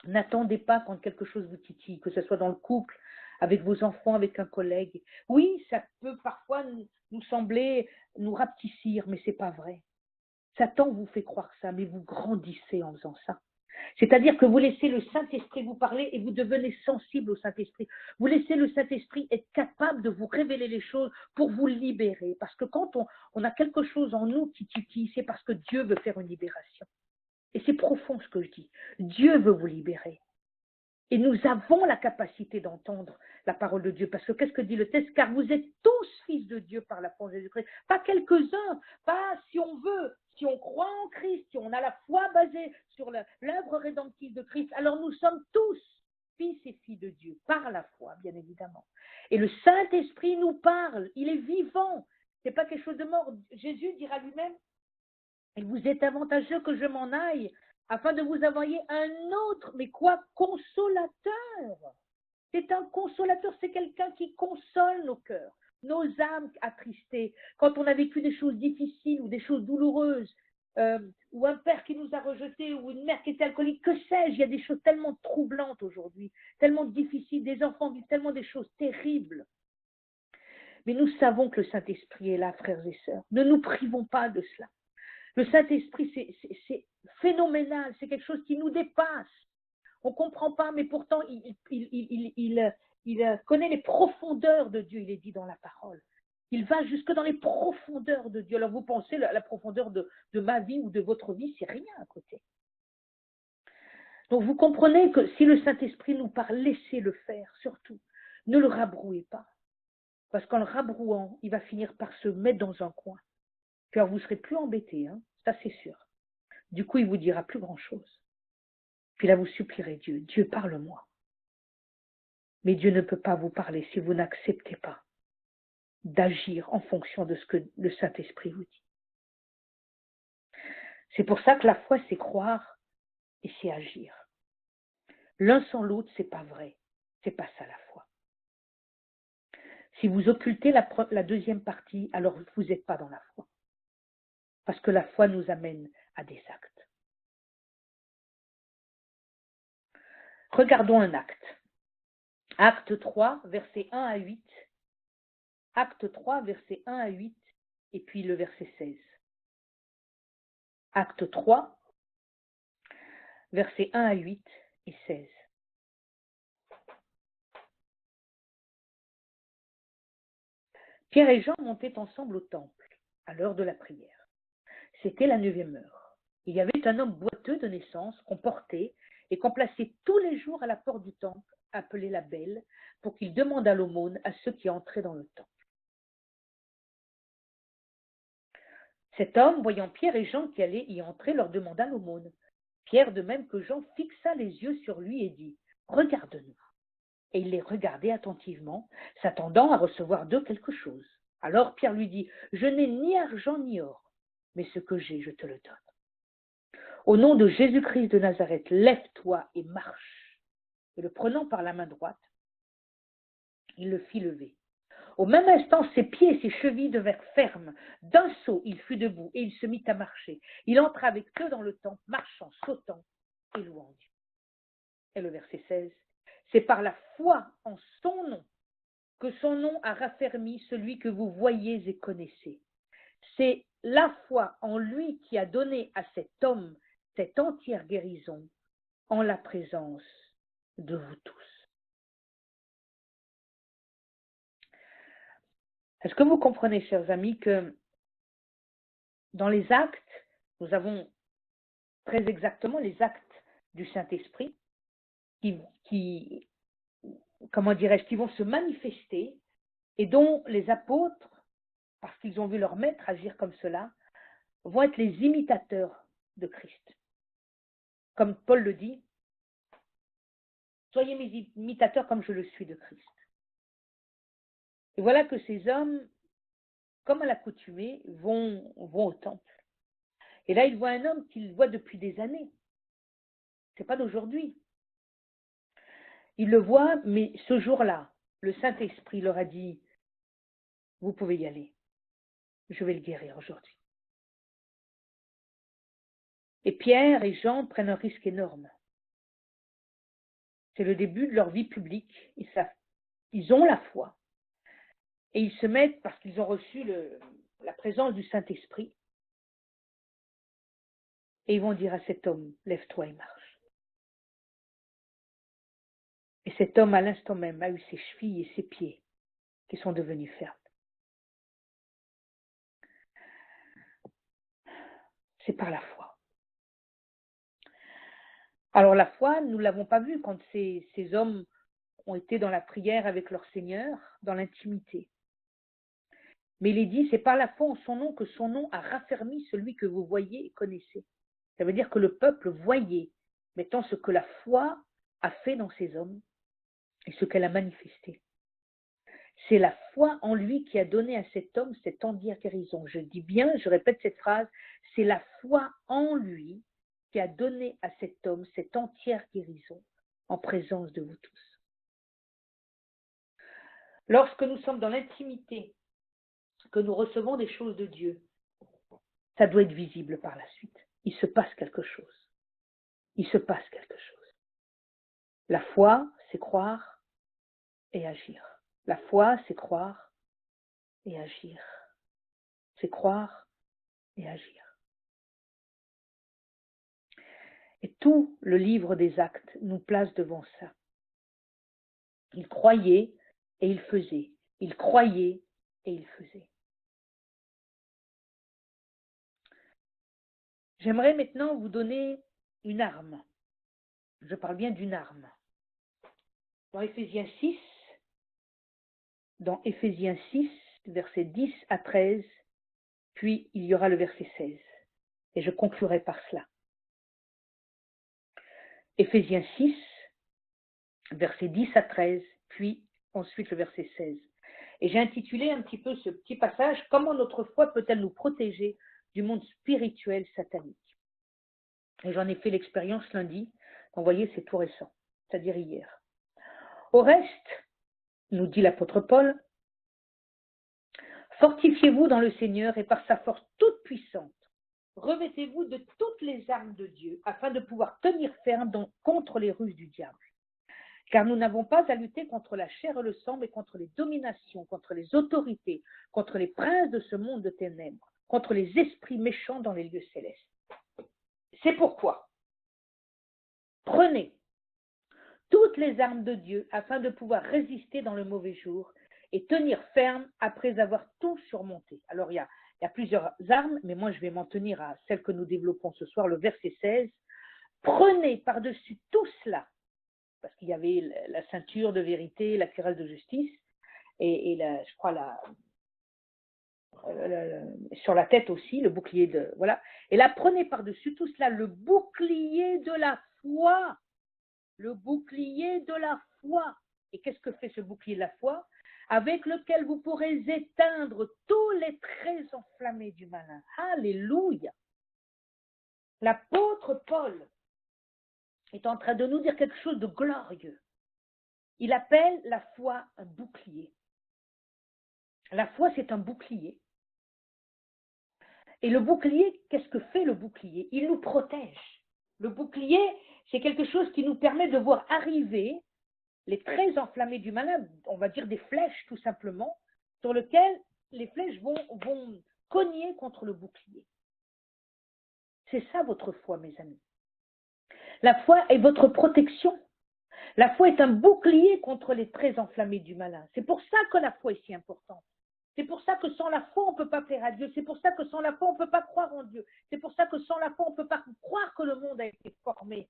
N'attendez pas quand quelque chose vous titille, que ce soit dans le couple, avec vos enfants, avec un collègue. Oui, ça peut parfois nous sembler nous rapetissir, mais ce n'est pas vrai. Satan vous fait croire ça, mais vous grandissez en faisant ça. C'est-à-dire que vous laissez le Saint-Esprit vous parler et vous devenez sensible au Saint-Esprit. Vous laissez le Saint-Esprit être capable de vous révéler les choses pour vous libérer. Parce que quand on a quelque chose en nous qui titille, c'est parce que Dieu veut faire une libération. Et c'est profond ce que je dis. Dieu veut vous libérer. Et nous avons la capacité d'entendre la parole de Dieu. Parce que qu'est-ce que dit le texte? Car vous êtes tous fils de Dieu par la foi de Jésus-Christ. Pas quelques-uns, pas si on veut, si on croit en Christ, si on a la foi basée sur l'œuvre rédemptive de Christ. Alors nous sommes tous fils et filles de Dieu par la foi, bien évidemment. Et le Saint-Esprit nous parle. Il est vivant. Ce n'est pas quelque chose de mort. Jésus dira lui-même, il vous est avantageux que je m'en aille, afin de vous envoyer un autre, mais quoi? Consolateur. C'est un consolateur, c'est quelqu'un qui console nos cœurs, nos âmes attristées. Quand on a vécu des choses difficiles ou des choses douloureuses, ou un père qui nous a rejetés, ou une mère qui était alcoolique, que sais-je, il y a des choses tellement troublantes aujourd'hui, tellement difficiles, des enfants vivent tellement des choses terribles. Mais nous savons que le Saint-Esprit est là, frères et sœurs. Ne nous privons pas de cela. Le Saint-Esprit, c'est phénoménal, c'est quelque chose qui nous dépasse. On ne comprend pas, mais pourtant, il connaît les profondeurs de Dieu, il est dit dans la parole. Il va jusque dans les profondeurs de Dieu. Alors vous pensez, la profondeur de ma vie ou de votre vie, c'est rien à côté. Donc vous comprenez que si le Saint-Esprit nous parle, laissez-le faire, surtout. Ne le rabrouez pas. Parce qu'en le rabrouant, il va finir par se mettre dans un coin. Puis alors vous ne serez plus embêtés, hein, ça c'est sûr. Du coup, il ne vous dira plus grand-chose. Puis là, vous supplierez Dieu. Dieu, parle-moi. Mais Dieu ne peut pas vous parler si vous n'acceptez pas d'agir en fonction de ce que le Saint-Esprit vous dit. C'est pour ça que la foi, c'est croire et c'est agir. L'un sans l'autre, c'est pas vrai. C'est pas ça la foi. Si vous occultez la deuxième partie, alors vous n'êtes pas dans la foi. Parce que la foi nous amène à des actes. Regardons un acte. Acte 3, versets 1 à 8. Acte 3, versets 1 à 8, et puis le verset 16. Acte 3, versets 1 à 8 et 16. Pierre et Jean montaient ensemble au temple, à l'heure de la prière. C'était la 9e heure. Il y avait un homme boiteux de naissance qu'on portait et qu'on plaçait tous les jours à la porte du temple, appelé la Belle, pour qu'il demandât l'aumône à ceux qui entraient dans le temple. Cet homme, voyant Pierre et Jean qui allaient y entrer, leur demanda l'aumône. Pierre, de même que Jean, fixa les yeux sur lui et dit « Regarde-nous ». Et il les regardait attentivement, s'attendant à recevoir d'eux quelque chose. Alors Pierre lui dit « Je n'ai ni argent ni or, mais ce que j'ai, je te le donne. Au nom de Jésus-Christ de Nazareth, lève-toi et marche. » Et le prenant par la main droite, il le fit lever. Au même instant, ses pieds et ses chevilles devinrent fermes. D'un saut, il fut debout et il se mit à marcher. Il entra avec eux dans le temple, marchant, sautant et louant Dieu. Et le verset 16. C'est par la foi en son nom que son nom a raffermi celui que vous voyez et connaissez. C'est la foi en lui qui a donné à cet homme cette entière guérison en la présence de vous tous. Est-ce que vous comprenez, chers amis, que dans les actes, nous avons très exactement les actes du Saint-Esprit qui comment dirais-je, qui vont se manifester et dont les apôtres parce qu'ils ont vu leur maître agir comme cela, vont être les imitateurs de Christ. Comme Paul le dit, soyez mes imitateurs comme je le suis de Christ. Et voilà que ces hommes, comme à l'accoutumée, vont au temple. Et là, ils voient un homme qu'ils voient depuis des années. Ce n'est pas d'aujourd'hui. Ils le voient, mais ce jour-là, le Saint-Esprit leur a dit, vous pouvez y aller. Je vais le guérir aujourd'hui. Et Pierre et Jean prennent un risque énorme. C'est le début de leur vie publique. Ils ont la foi. Et ils se mettent, parce qu'ils ont reçu la présence du Saint-Esprit, et ils vont dire à cet homme, lève-toi et marche. Et cet homme, à l'instant même, a eu ses chevilles et ses pieds qui sont devenus fermes. C'est par la foi. Alors la foi, nous ne l'avons pas vu quand ces hommes ont été dans la prière avec leur Seigneur, dans l'intimité. Mais il est dit, c'est par la foi en son nom que son nom a raffermi celui que vous voyez et connaissez. Ça veut dire que le peuple voyait maintenant ce que la foi a fait dans ces hommes et ce qu'elle a manifesté. C'est la foi en lui qui a donné à cet homme cette entière guérison. Je dis bien, je répète cette phrase, c'est la foi en lui qui a donné à cet homme cette entière guérison en présence de vous tous. Lorsque nous sommes dans l'intimité, que nous recevons des choses de Dieu, ça doit être visible par la suite. Il se passe quelque chose. Il se passe quelque chose. La foi, c'est croire et agir. La foi, c'est croire et agir. C'est croire et agir. Et tout le livre des Actes nous place devant ça. Ils croyaient et ils faisaient. Ils croyaient et ils faisaient. J'aimerais maintenant vous donner une arme. Je parle bien d'une arme. Dans Éphésiens 6, versets 10 à 13, puis il y aura le verset 16. Et je conclurai par cela. Éphésiens 6, versets 10 à 13, puis ensuite le verset 16. Et j'ai intitulé un petit peu ce petit passage, « Comment notre foi peut-elle nous protéger du monde spirituel satanique ?» Et j'en ai fait l'expérience lundi. Donc, vous voyez, c'est tout récent, c'est-à-dire hier. Au reste, nous dit l'apôtre Paul, « Fortifiez-vous dans le Seigneur et par sa force toute puissante, revêtez-vous de toutes les armes de Dieu afin de pouvoir tenir ferme contre les ruses du diable. Car nous n'avons pas à lutter contre la chair et le sang, mais contre les dominations, contre les autorités, contre les princes de ce monde de ténèbres, contre les esprits méchants dans les lieux célestes. C'est pourquoi prenez toutes les armes de Dieu afin de pouvoir résister dans le mauvais jour et tenir ferme après avoir tout surmonté. » Alors il y a plusieurs armes, mais moi je vais m'en tenir à celle que nous développons ce soir, le verset 16. « Prenez par-dessus tout cela » parce qu'il y avait la ceinture de vérité, la cuirasse de justice, et je crois sur la tête aussi, le bouclier de... Voilà. Et là, prenez par-dessus tout cela le bouclier de la foi. Le bouclier de la foi. Et qu'est-ce que fait ce bouclier de la foi? Avec lequel vous pourrez éteindre tous les traits enflammés du malin. Alléluia. L'apôtre Paul est en train de nous dire quelque chose de glorieux. Il appelle la foi un bouclier. La foi, c'est un bouclier. Et le bouclier, qu'est-ce que fait le bouclier? Il nous protège. Le bouclier, c'est quelque chose qui nous permet de voir arriver les traits enflammés du malin, on va dire des flèches tout simplement, sur lesquelles les flèches vont cogner contre le bouclier. C'est ça votre foi, mes amis. La foi est votre protection. La foi est un bouclier contre les traits enflammés du malin. C'est pour ça que la foi est si importante. C'est pour ça que sans la foi, on ne peut pas plaire à Dieu. C'est pour ça que sans la foi, on ne peut pas croire en Dieu. C'est pour ça que sans la foi, on ne peut pas croire que le monde a été formé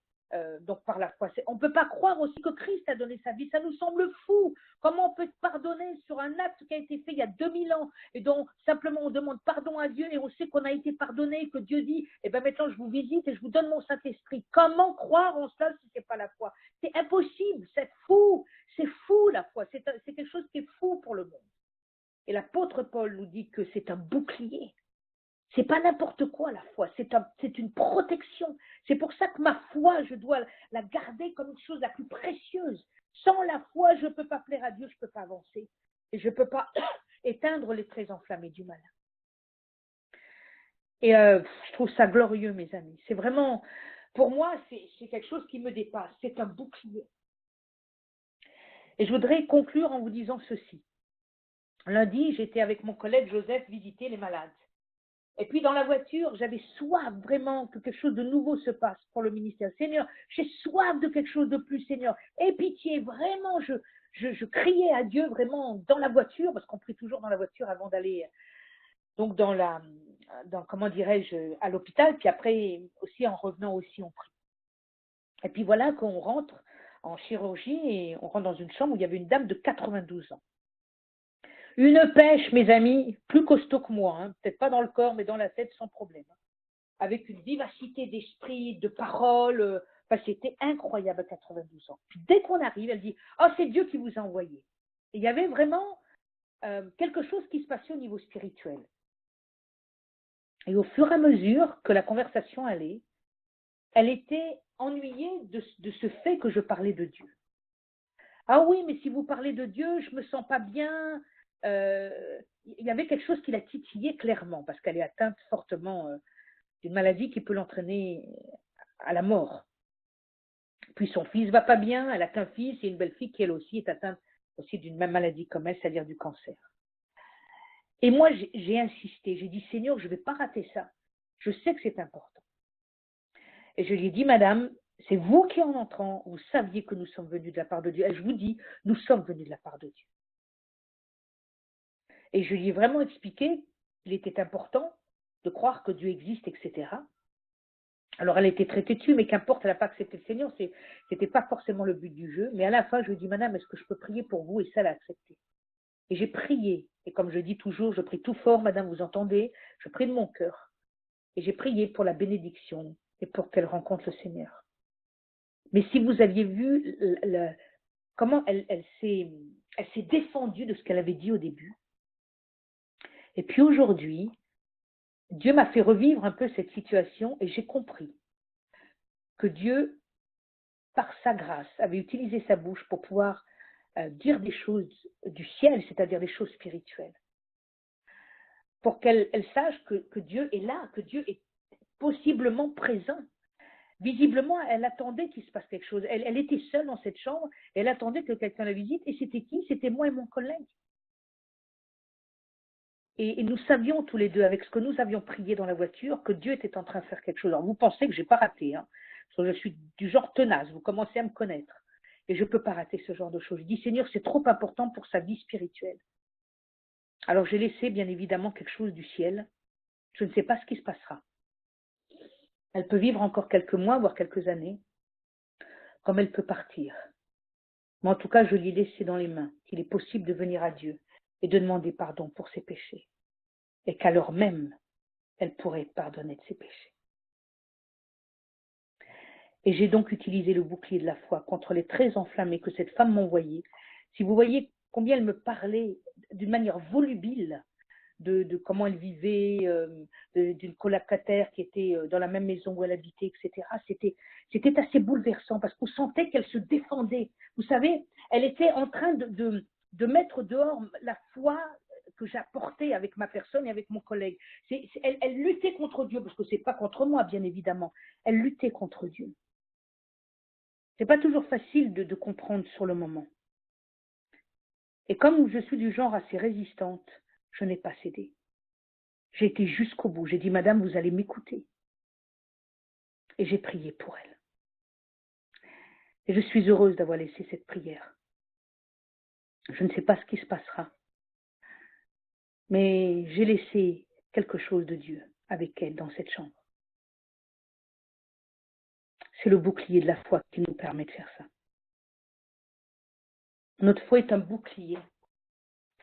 donc par la foi. On ne peut pas croire aussi que Christ a donné sa vie. Ça nous semble fou. Comment on peut pardonner sur un acte qui a été fait il y a 2000 ans et dont simplement on demande pardon à Dieu et on sait qu'on a été pardonné, que Dieu dit, eh bien maintenant je vous visite et je vous donne mon Saint-Esprit. Comment croire en cela si ce n'est pas la foi? C'est impossible, c'est fou la foi. C'est quelque chose qui est fou pour le monde. Et l'apôtre Paul nous dit que c'est un bouclier. C'est pas n'importe quoi la foi, c'est une protection. C'est pour ça que ma foi, je dois la garder comme une chose la plus précieuse. Sans la foi, je ne peux pas plaire à Dieu, je ne peux pas avancer. Et je ne peux pas éteindre les traits enflammés du malin. Et je trouve ça glorieux, mes amis. C'est vraiment, pour moi, c'est quelque chose qui me dépasse. C'est un bouclier. Et je voudrais conclure en vous disant ceci. Lundi, j'étais avec mon collègue Joseph visiter les malades. Et puis dans la voiture, j'avais soif vraiment que quelque chose de nouveau se passe pour le ministère. Seigneur, j'ai soif de quelque chose de plus, Seigneur. Aie pitié, vraiment, je criais à Dieu vraiment dans la voiture, parce qu'on prie toujours dans la voiture avant d'aller donc comment dirais-je, à l'hôpital, puis après aussi en revenant aussi on prie. Et puis voilà qu'on rentre en chirurgie et on rentre dans une chambre où il y avait une dame de 92 ans. Une pêche, mes amis, plus costaud que moi, hein, peut-être pas dans le corps, mais dans la tête sans problème. Avec une vivacité d'esprit, de parole, c'était incroyable à 92 ans. Puis dès qu'on arrive, elle dit « Oh, c'est Dieu qui vous a envoyé ». Et il y avait vraiment quelque chose qui se passait au niveau spirituel. Et au fur et à mesure que la conversation allait, elle était ennuyée de ce fait que je parlais de Dieu. Ah oui, mais si vous parlez de Dieu, je ne me sens pas bien. Il y avait quelque chose qui la titillait clairement, parce qu'elle est atteinte fortement d'une maladie qui peut l'entraîner à la mort. Puis son fils ne va pas bien, elle a qu'un fils et une belle-fille qui elle aussi est atteinte aussi d'une même maladie comme elle, c'est-à-dire du cancer. Et moi, j'ai insisté, j'ai dit, Seigneur, je ne vais pas rater ça. Je sais que c'est important. Et je lui ai dit, Madame, c'est vous qui en entrant, vous saviez que nous sommes venus de la part de Dieu. Et je vous dis, nous sommes venus de la part de Dieu. Et je lui ai vraiment expliqué qu'il était important de croire que Dieu existe, etc. Alors elle était très têtue, mais qu'importe, elle n'a pas accepté le Seigneur, ce n'était pas forcément le but du jeu. Mais à la fin, je lui ai dit, Madame, est-ce que je peux prier pour vous? Et ça, elle a accepté. Et j'ai prié. Et comme je dis toujours, je prie tout fort, Madame, vous entendez? Je prie de mon cœur. Et j'ai prié pour la bénédiction et pour qu'elle rencontre le Seigneur. Mais si vous aviez vu comment elle s'est défendue de ce qu'elle avait dit au début. Et puis aujourd'hui, Dieu m'a fait revivre un peu cette situation et j'ai compris que Dieu, par sa grâce, avait utilisé sa bouche pour pouvoir dire des choses du ciel, c'est-à-dire des choses spirituelles. Pour qu'elle sache que Dieu est là, que Dieu est possiblement présent. Visiblement, elle attendait qu'il se passe quelque chose. Elle était seule dans cette chambre, et elle attendait que quelqu'un la visite. Et c'était qui? C'était moi et mon collègue. Et nous savions tous les deux, avec ce que nous avions prié dans la voiture, que Dieu était en train de faire quelque chose. Alors vous pensez que je n'ai pas raté, hein, parce que je suis du genre tenace, vous commencez à me connaître. Et je ne peux pas rater ce genre de choses. Je dis, Seigneur, c'est trop important pour sa vie spirituelle. Alors j'ai laissé bien évidemment quelque chose du ciel. Je ne sais pas ce qui se passera. Elle peut vivre encore quelques mois, voire quelques années, comme elle peut partir. Mais en tout cas, je lui ai laissé dans les mains qu'il est possible de venir à Dieu et de demander pardon pour ses péchés. Et qu'alors même, elle pourrait pardonner de ses péchés. Et j'ai donc utilisé le bouclier de la foi contre les traits enflammés que cette femme m'envoyait. Si vous voyez combien elle me parlait d'une manière volubile de comment elle vivait, d'une colocataire qui était dans la même maison où elle habitait, etc. C'était assez bouleversant parce qu'on sentait qu'elle se défendait. Vous savez, elle était en train de mettre dehors la foi que j'apportais avec ma personne et avec mon collègue. Elle luttait contre Dieu, parce que ce n'est pas contre moi, bien évidemment. Elle luttait contre Dieu. Ce n'est pas toujours facile de comprendre sur le moment. Et comme je suis du genre assez résistante, je n'ai pas cédé. J'ai été jusqu'au bout. J'ai dit, Madame, vous allez m'écouter. Et j'ai prié pour elle. Et je suis heureuse d'avoir laissé cette prière. Je ne sais pas ce qui se passera. Mais j'ai laissé quelque chose de Dieu avec elle dans cette chambre. C'est le bouclier de la foi qui nous permet de faire ça. Notre foi est un bouclier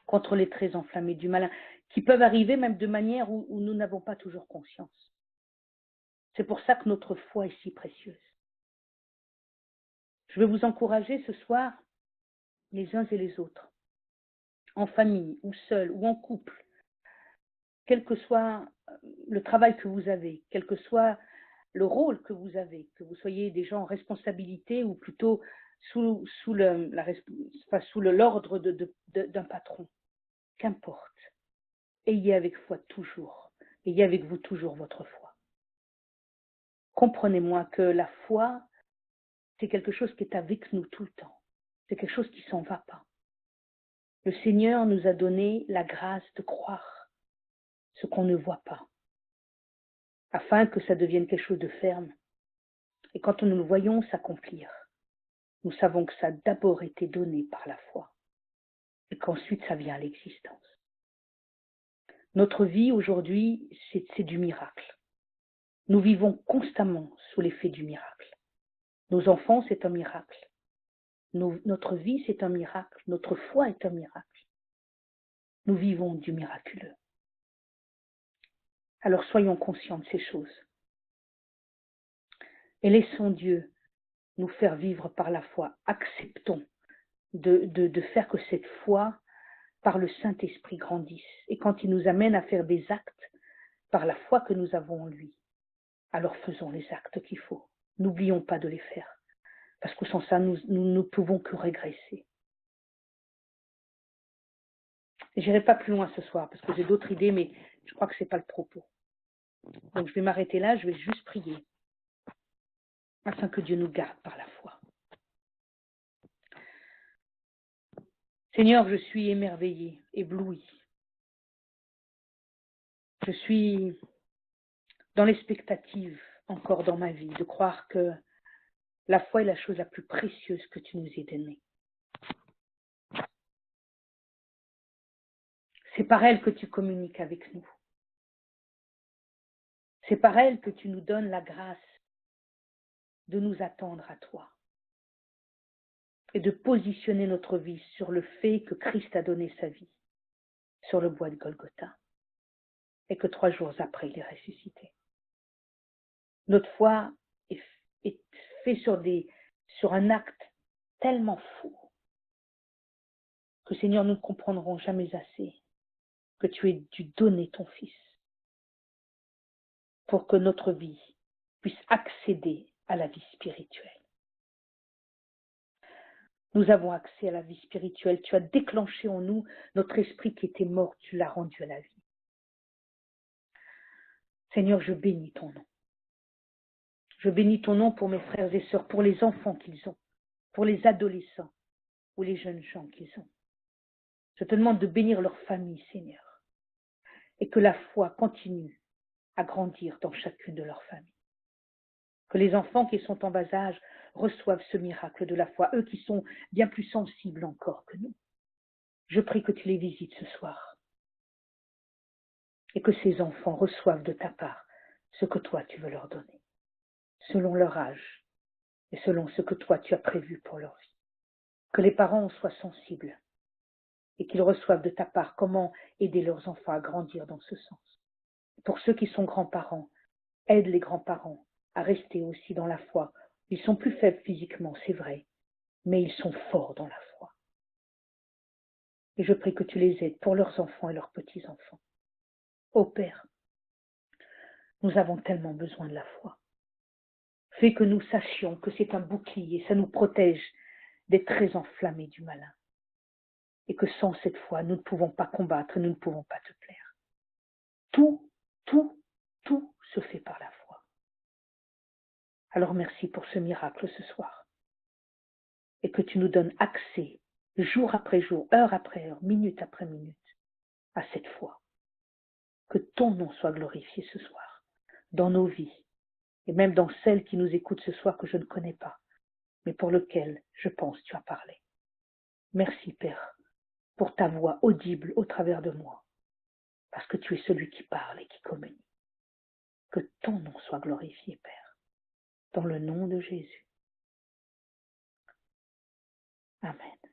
contre les traits enflammés du malin, qui peuvent arriver même de manière où nous n'avons pas toujours conscience. C'est pour ça que notre foi est si précieuse. Je veux vous encourager ce soir, les uns et les autres, en famille ou seul ou en couple, quel que soit le travail que vous avez, quel que soit le rôle que vous avez, que vous soyez des gens en responsabilité ou plutôt sous l'ordre d'un patron, qu'importe. Ayez avec vous toujours votre foi. Comprenez-moi que la foi, c'est quelque chose qui est avec nous tout le temps. C'est quelque chose qui ne s'en va pas. Le Seigneur nous a donné la grâce de croire ce qu'on ne voit pas, afin que ça devienne quelque chose de ferme. Et quand nous le voyons s'accomplir, nous savons que ça a d'abord été donné par la foi, et qu'ensuite ça vient à l'existence. Notre vie aujourd'hui, c'est du miracle. Nous vivons constamment sous l'effet du miracle. Nos enfants, c'est un miracle. Notre vie, c'est un miracle. Notre foi est un miracle. Nous vivons du miraculeux. Alors soyons conscients de ces choses. Et laissons Dieu nous faire vivre par la foi. Acceptons de faire que cette foi, par le Saint-Esprit, grandisse. Et quand il nous amène à faire des actes par la foi que nous avons en lui, alors faisons les actes qu'il faut. N'oublions pas de les faire. Parce que sans ça, nous ne pouvons que régresser. Je n'irai pas plus loin ce soir, parce que j'ai d'autres idées, mais je crois que ce n'est pas le propos. Donc je vais m'arrêter là, je vais juste prier, afin que Dieu nous garde par la foi. Seigneur, je suis émerveillée, éblouie. Je suis dans l'expectative encore dans ma vie, de croire que la foi est la chose la plus précieuse que tu nous aies donnée. C'est par elle que tu communiques avec nous. C'est par elle que tu nous donnes la grâce de nous attendre à toi et de positionner notre vie sur le fait que Christ a donné sa vie sur le bois de Golgotha et que 3 jours après, il est ressuscité. Notre foi est faite sur un acte tellement fou que, Seigneur, nous ne comprendrons jamais assez que tu aies dû donner ton Fils pour que notre vie puisse accéder à la vie spirituelle. Nous avons accès à la vie spirituelle. Tu as déclenché en nous notre esprit qui était mort, tu l'as rendu à la vie. Seigneur, je bénis ton nom. Je bénis ton nom pour mes frères et sœurs, pour les enfants qu'ils ont, pour les adolescents ou les jeunes gens qu'ils ont. Je te demande de bénir leur famille, Seigneur, et que la foi continue à grandir dans chacune de leurs familles. Que les enfants qui sont en bas âge reçoivent ce miracle de la foi, eux qui sont bien plus sensibles encore que nous. Je prie que tu les visites ce soir et que ces enfants reçoivent de ta part ce que toi tu veux leur donner, selon leur âge et selon ce que toi tu as prévu pour leur vie. Que les parents soient sensibles et qu'ils reçoivent de ta part comment aider leurs enfants à grandir dans ce sens. Pour ceux qui sont grands-parents, aide les grands-parents à rester aussi dans la foi. Ils sont plus faibles physiquement, c'est vrai, mais ils sont forts dans la foi. Et je prie que tu les aides pour leurs enfants et leurs petits-enfants. Ô Père, nous avons tellement besoin de la foi. Fais que nous sachions que c'est un bouclier, ça nous protège des traits enflammés du malin. Et que sans cette foi, nous ne pouvons pas combattre, nous ne pouvons pas te plaire. Tout se fait par la foi. Alors merci pour ce miracle ce soir. Et que tu nous donnes accès, jour après jour, heure après heure, minute après minute, à cette foi. Que ton nom soit glorifié ce soir, dans nos vies, et même dans celles qui nous écoutent ce soir que je ne connais pas, mais pour lesquelles, je pense, tu as parlé. Merci, Père, pour ta voix audible au travers de moi, parce que tu es celui qui parle et qui communique. Que ton nom soit glorifié, Père. dans le nom de Jésus. Amen.